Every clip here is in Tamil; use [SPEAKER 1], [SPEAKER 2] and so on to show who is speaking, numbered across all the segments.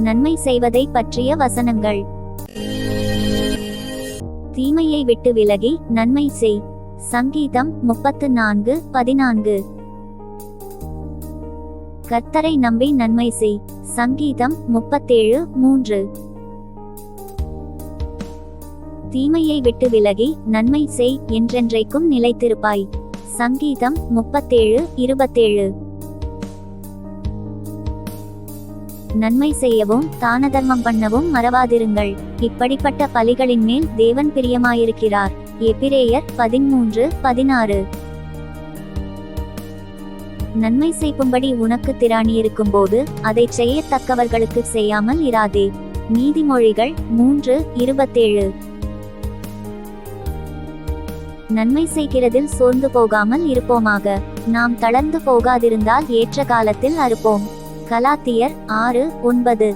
[SPEAKER 1] நன்மை செய்வதை பற்றிய வசனங்கள். தீமையை விட்டு விலகி நன்மை செய். சங்கீதம் 34:14. கர்த்தரை நம்பி நன்மை செய். சங்கீதம் 37:3. தீமையை விட்டு விலகி நன்மை செய், என்றென்றைக்கும் நிலைத்திருப்பாய். சங்கீதம் 37:27. நன்மை செய்யவும் தானதர்மம் பண்ணவும் மறவாதிருங்கள். இப்படிப்பட்ட பலிகளின் மேல் தேவன் பிரியமாயிருக்கிறார். எபிரேயர் 13:16. நன்மை செய்யும்படி உனக்கு திராணியிருக்கும் போது அதை செய்யத்தக்கவர்களுக்கு செய்யாமல் இராதே. நீதிமொழிகள் 3:27. நன்மை செய்கிறதில் சோர்ந்து போகாமல் இருப்போமாக. நாம் தளர்ந்து போகாதிருந்தால் ஏற்ற காலத்தில் அறுப்போம். கலாத்தியர் 6:9.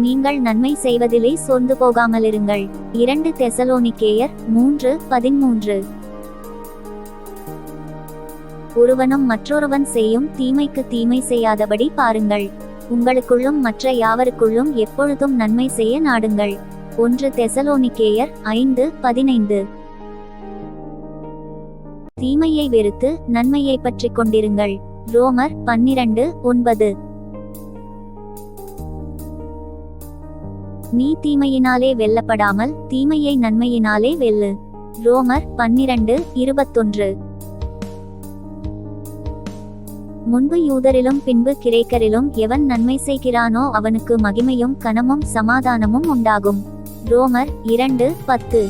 [SPEAKER 1] நீங்கள் நன்மை செய்வதிலே சோர்ந்து போகாமலிருங்கள். 2 தெசலோனிக்கேயர் 3:13. ஒருவனும் மற்றொருவன் செய்யும் தீமைக்கு தீமை செய்யாதபடி பாருங்கள். உங்களுக்குள்ளும் மற்ற யாவருக்குள்ளும் எப்பொழுதும் நன்மை செய்ய நாடுங்கள். 1 தெசலோனிக்கேயர் 5:15. தீமையை வெறுத்து நன்மையை பற்றிக் கொண்டிருங்கள். ரோமர் 12:9. நீ தீமையினாலே வெல்லப்படாமல் தீமையை நன்மையினாலே வெல்லு. ரோமர் 12:21. முன்பு யூதரிலும் பின்பு கிரேக்கரிலும் எவன் நன்மை செய்கிறானோ அவனுக்கு மகிமையும் கனமும் சமாதானமும் உண்டாகும். ரோமர் 2:10.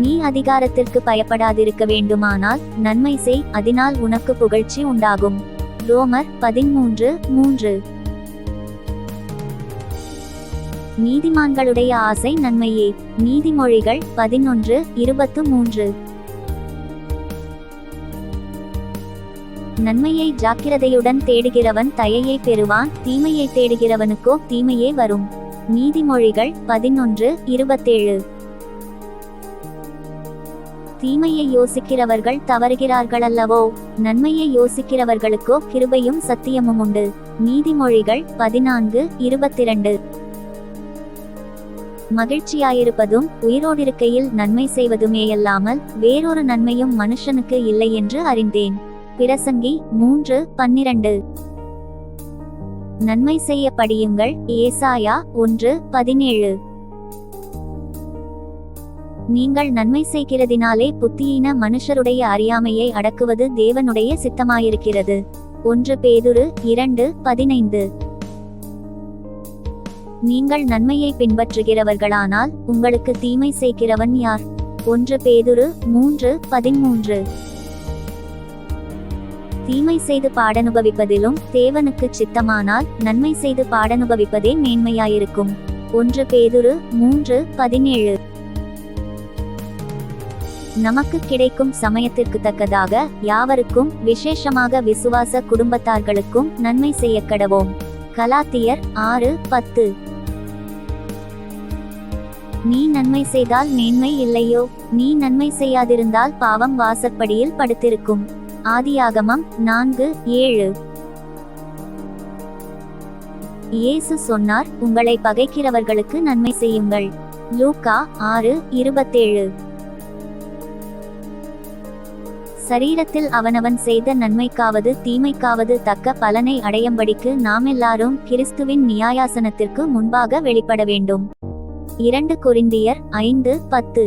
[SPEAKER 1] நீ அதிகாரத்திற்கு பயப்படாதிருக்க வேண்டுமானால் நன்மை செய், அதனால் உனக்கு புகழ்ச்சி உண்டாகும். ரோமர் 13:3. நீதிமான்களுடைய ஆசை நன்மையே. நீதிமொழிகள் 11:23. நன்மையை ஜாக்கிரதையுடன் தேடுகிறவன் தயையை பெறுவான், தீமையை தேடுகிறவனுக்கோ தீமையே வரும். நீதிமொழிகள் 11:27. தீமையை யோசிக்கிறவர்கள் தவறுகிறார்களல்லவோ, நன்மையை யோசிக்கிறவர்களுக்கோ கிருபையும் சத்தியமும் உண்டு. நீதிமொழிகள் 14:22. மகிழ்ச்சியாயிருப்பதும் உயிரோடிருக்கையில் நன்மை செய்வதுமேயல்லாமல் வேறொரு நன்மையும் மனுஷனுக்கு இல்லை என்று அறிந்தேன். பிரசங்கி 3:12. நன்மை செய்ய படியுங்கள். ஏசாயா 1:17. நீங்கள் நன்மை செய்கிறதினாலே புத்தியீன மனுஷருடைய அறியாமையை அடக்குவது தேவனுடைய சித்தமாயிருக்கிறது. 1 பேதுரு 2:15. நீங்கள் நன்மையை பின்பற்றுகிறவர்களானால் உங்களுக்கு தீமை செய்கிறவன் யார்? 1 பேதுரு 3:13. தீமை செய்து பாடனுபவிப்பதிலும் தேவனுக்கு சித்தமானால் நன்மை செய்து பாடனுபவிப்பதே மேன்மையாயிருக்கும். 1 பேதுரு 3:17. நமக்கு கிடைக்கும் சமயத்திற்கு தக்கதாக யாவருக்கும், விசேஷமாக விசுவாச குடும்பத்தார்களுக்கும் நன்மை செய்ய கடவோம். கலாத்தியர் 6:10. நீ நன்மை செய்தால் மேன்மை இல்லையோ? நீ நன்மை செய்யாதிருந்தால் பாவம் வாசற்படியில் படுத்திருக்கும். ஆதியாகமம் 4:7. இயேசு சொன்னார், உங்களை பகைக்கிறவர்களுக்கு நன்மை செய்யுங்கள். லூக்கா 6:27. சரீரத்தில் அவனவன் செய்த நன்மைக்காவது தீமைக்காவது தக்க பலனை அடையும்படிக்கு நாமெல்லாரும் கிறிஸ்துவின் நியாயாசனத்திற்கு முன்பாக வெளிப்பட வேண்டும். 2 கொரிந்தியர் 5:10.